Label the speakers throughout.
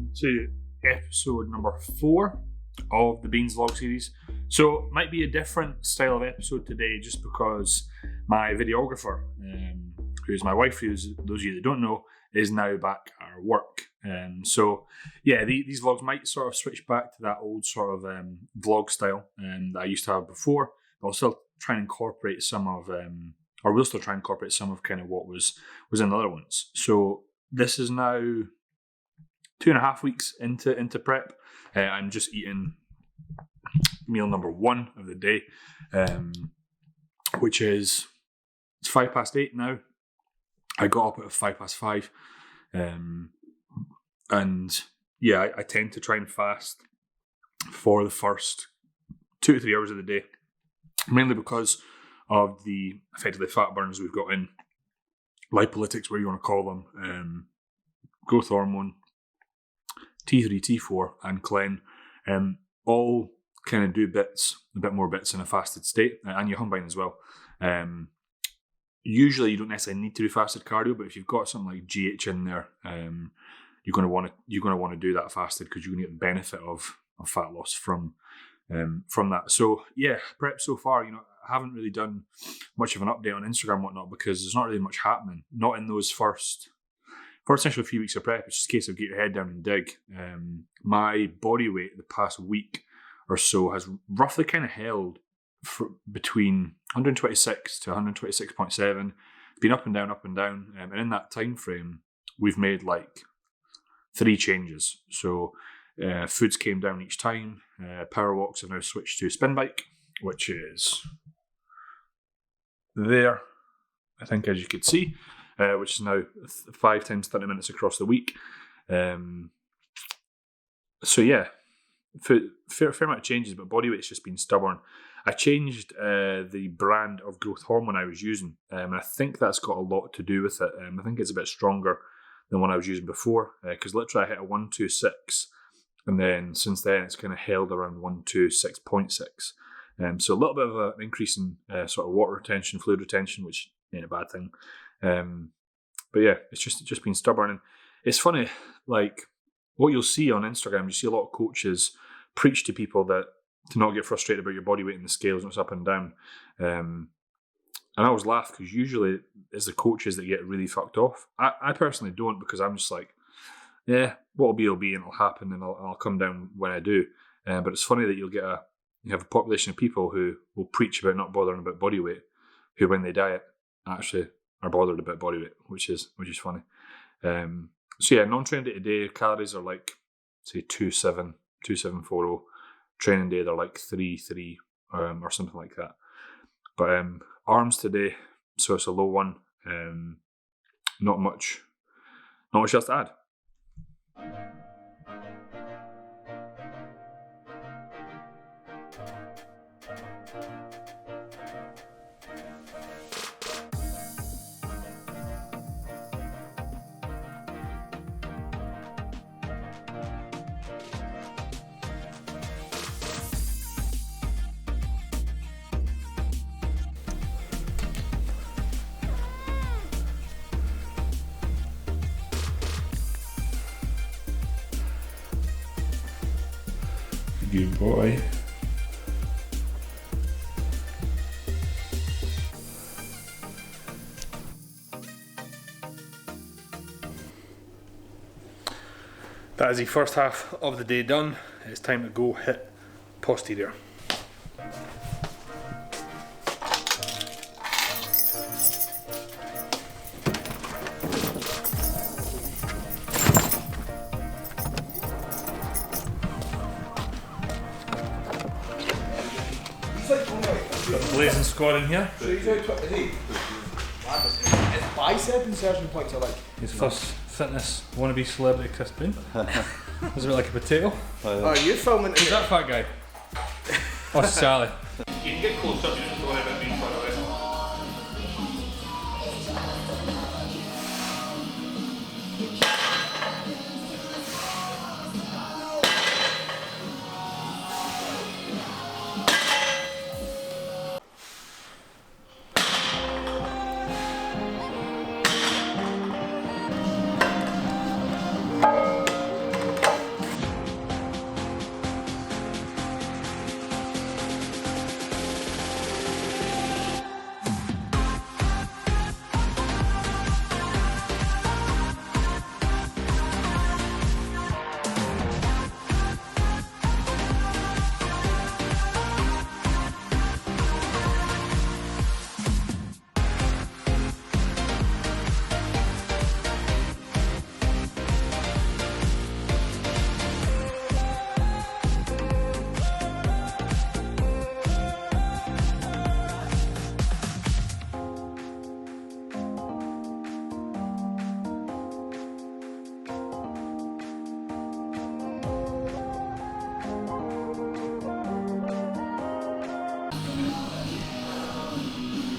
Speaker 1: welcome to episode number 4 of the Beanz vlog series. So it might be a different style of episode today just because my videographer, who's my wife, those of you that don't know, is now back at work. So yeah, these vlogs might sort of switch back to that old sort of vlog style that I used to have before. But I'll still try and incorporate some of, or we'll still try and incorporate some of kind of what was in the other ones. So this is now 2.5 weeks into prep. I'm just eating meal number 1 of the day, which is, it's 8:05 now. I got up at 5:05, and yeah, I tend to try and fast for the first 2 to 3 hours of the day, mainly because of the effectively fat burns we've got in, lipolytics, where you want to call them, growth hormone, T3, T4, and Clen, all kind of do a bit more bits in a fasted state, and your Humbine as well. Usually you don't necessarily need to do fasted cardio, but if you've got something like GH in there, you're going to want to do that fasted because you're going to get the benefit of fat loss from that. So yeah, prep so far, I haven't really done much of an update on Instagram and whatnot because there's not really much happening. Not in those first essentially few weeks of prep. It's just a case of get your head down and dig. My body weight the past week or so has roughly kind of held between 126 to 126.7. It's been up and down, and in that time frame, we've made like 3 changes. So foods came down each time. Power walks have now switched to spin bike, which is there, I think, as you could see, which is now 5 times 30 minutes across the week. So yeah, fair amount of changes, but body weight's just been stubborn. I changed the brand of growth hormone I was using, and I think that's got a lot to do with it. I think it's a bit stronger than one I was using before, because literally I hit a 126, and then since then it's kind of held around 126.6. So a little bit of an increase in sort of water retention, fluid retention, which ain't a bad thing. But yeah, it's just been stubborn. And it's funny, like what you'll see on Instagram, you see a lot of coaches preach to people that to not get frustrated about your body weight in the scales when it's up and down. And I always laugh because usually it's the coaches that get really fucked off. I personally don't, because I'm just like, yeah, what'll be will be, and it'll happen, and I'll come down when I do. But it's funny that you have a population of people who will preach about not bothering about body weight, who when they diet actually are bothered about body weight, which is funny. So yeah, non-training day today, calories are like, say 2740. Training day they're like 33 or something like that. But arms today, so it's a low one. Not much else to add. Good boy. That is the first half of the day done. It's time to go hit posterior. Got the blazing squad in here.
Speaker 2: So he's out, is he? His bicep insertion points are like...
Speaker 1: His first fitness wannabe celebrity, Chris Bean. Was a bit like a potato.
Speaker 2: Oh, you're filming
Speaker 1: Who's that fat guy? Oh, it's Sally.
Speaker 3: You can get close up, you don't have to worry about being far away.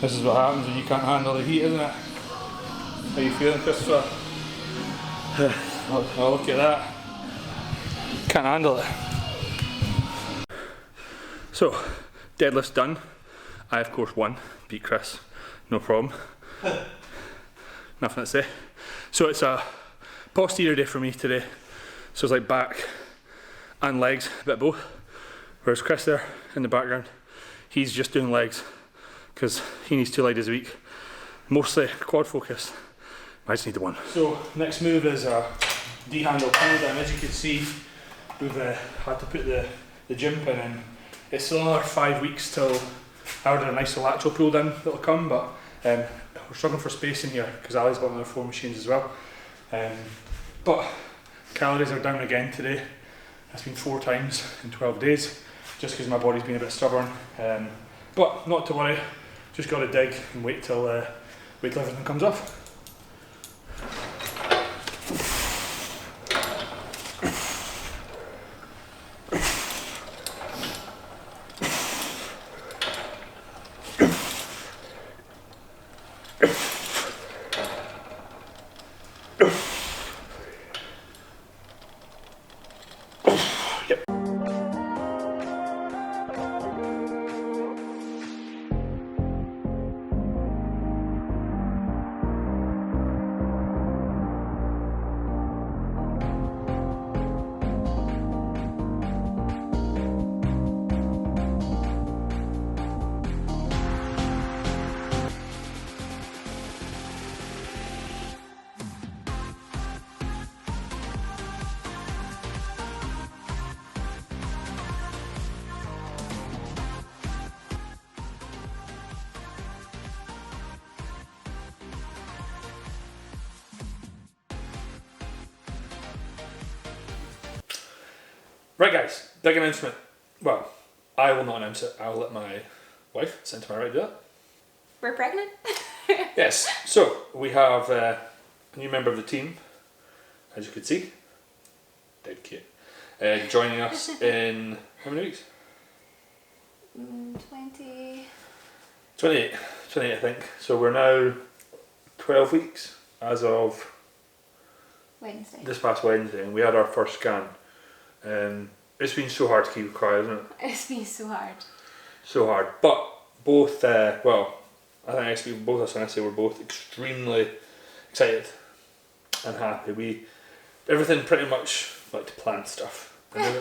Speaker 3: This is what happens when you can't handle the heat, isn't it? How you feeling, Christopher? Oh, look at that. Can't handle it. So, deadlift's done. I of course won, beat Chris, no problem. Nothing to say. So it's a posterior day for me today. So it's like back and legs, a bit of both. Whereas Chris there in the background, he's just doing legs because he needs 2 leg days a week. Mostly quad focused. I just need the one. So next move is a D-handle pull down. As you can see, we've had to put the gym pin in. It's still another 5 weeks till I ordered a nice lateral pull down that'll come, but we're struggling for space in here because Ali's got another 4 machines as well. But calories are down again today. It's been 4 times in 12 days, just because my body's been a bit stubborn. But not to worry, just got to dig and wait till everything comes off. Right guys, big announcement. Well, I will not announce it. I'll let my wife, sitting to my right, do that.
Speaker 4: We're pregnant?
Speaker 3: Yes, so we have a new member of the team, as you can see, dead Kate, joining us in how many weeks?
Speaker 4: 20.
Speaker 3: 28 I think. So we're now 12 weeks as of
Speaker 4: Wednesday.
Speaker 3: this past Wednesday, and we had our first scan. It's been so hard to keep quiet, isn't it?
Speaker 4: It's been so hard.
Speaker 3: So hard. But both, well, I think actually both us and I say we're both extremely excited and happy. Everything pretty much like to plan stuff. And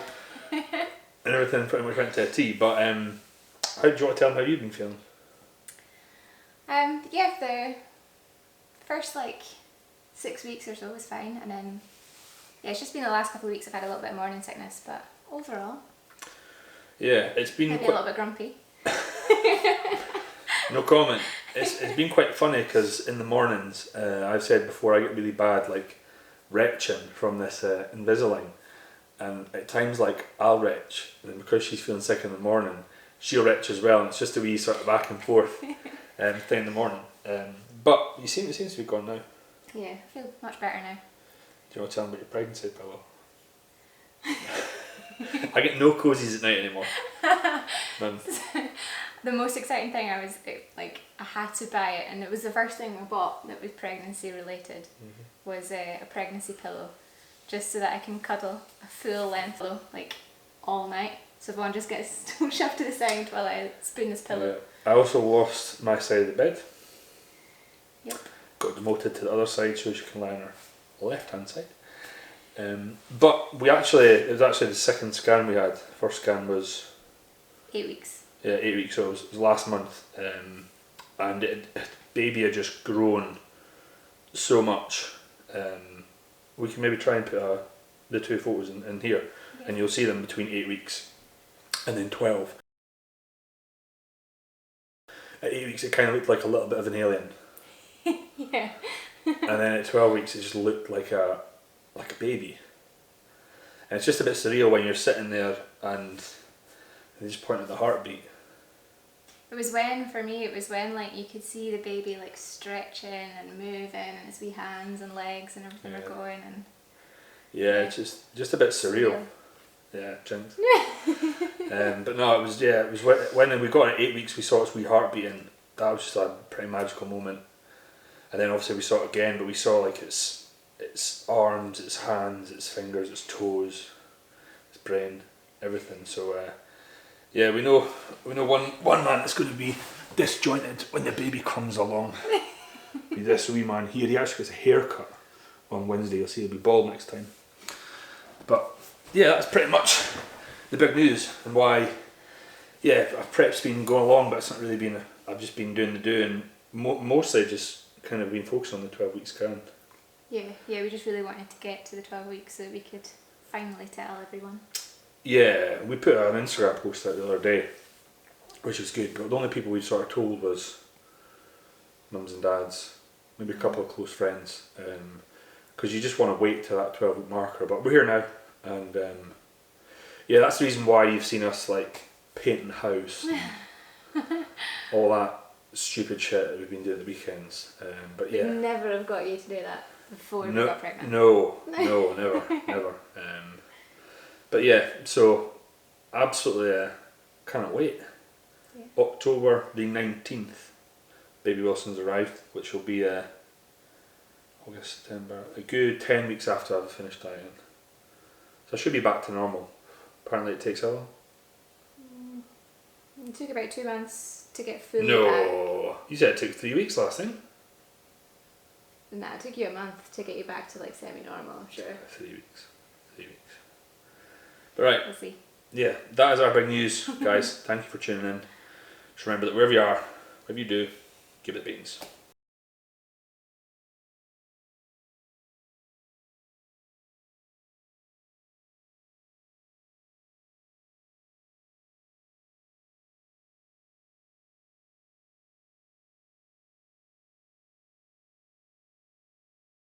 Speaker 3: everything pretty much went to a T. But how do you want to tell them how you've been feeling?
Speaker 4: Yeah, the first like 6 weeks or so was fine, and then yeah, it's just been the last couple of weeks I've had a little bit of morning sickness, but overall,
Speaker 3: Yeah, it's been
Speaker 4: maybe a little bit grumpy.
Speaker 3: No comment. It's been quite funny because in the mornings, I've said before, I get really bad like retching from this Invisalign, and at times like I'll retch, and then because she's feeling sick in the morning, she'll retch as well, and it's just a wee sort of back and forth thing in the morning. But it seems to be gone now.
Speaker 4: Yeah, I feel much better now.
Speaker 3: Do you want to tell them about your pregnancy pillow? I get no cozies at night anymore. None.
Speaker 4: The most exciting thing I had to buy it, and it was the first thing I bought that was pregnancy related, was a pregnancy pillow, just so that I can cuddle a full length pillow like all night. So everyone just gets shoved to the side while I spoon this pillow.
Speaker 3: Yeah. I also lost my side of the bed.
Speaker 4: Yep.
Speaker 3: Got demoted to the other side so she can lie on her left hand side. But it was actually the second scan we had. The first scan was
Speaker 4: 8 weeks.
Speaker 3: Yeah, 8 weeks. So it was last month, and baby had just grown so much. We can maybe try and put the 2 photos in here, and you'll see them between 8 weeks and then 12. At 8 weeks, it kind of looked like a little bit of an alien.
Speaker 4: Yeah.
Speaker 3: And then at 12 weeks, it just looked like a baby. And it's just a bit surreal when you're sitting there and they just point at the heartbeat.
Speaker 4: It was when like you could see the baby like stretching and moving, and its wee hands and legs and everything were going, and
Speaker 3: yeah, it's just a bit surreal. Yeah, jinx. But no, it was when we got it at 8 weeks, we saw its wee heart beating.
Speaker 1: that was just a pretty magical moment. And then obviously we saw it again, but we saw like its arms, its hands, its fingers, its toes, its brain, everything. So yeah, we know one man that's going to be disjointed when the baby comes along. Be this wee man here. He actually gets a haircut on Wednesday. You'll see he'll be bald next time. But yeah, that's pretty much the big news and why. Yeah, our prep's been going along, but it's not really been. I've just been doing the do and mostly just kind of been focused on the 12 weeks count.
Speaker 4: Yeah, we just really wanted to get to the 12 weeks so that we could finally tell everyone.
Speaker 1: Yeah, we put an Instagram post out the other day, which was good, but the only people we sort of told was mums and dads, maybe a couple of close friends, because you just want to wait till that 12-week marker. But we're here now, and yeah, that's the reason why you've seen us like painting the house and all that stupid shit that we've been doing at the weekends. But yeah,
Speaker 4: We'd never have got you to do that before we got pregnant.
Speaker 1: No, never. But yeah, so absolutely cannot wait.
Speaker 4: Yeah.
Speaker 1: October the 19th, baby Wilson's arrived, which will be August, September, a good 10 weeks after I've finished dieting. So I should be back to normal. Apparently it takes how long?
Speaker 4: It took about 2 months to get fully back.
Speaker 1: No, you said it took 3 weeks last time.
Speaker 4: Nah, it took you a month to get you back to like semi-normal, I'm sure.
Speaker 1: 3 weeks. But right.
Speaker 4: We'll see.
Speaker 1: Yeah, that is our big news, guys. Thank you for tuning in. Just remember that wherever you are, whatever you do, give it beans.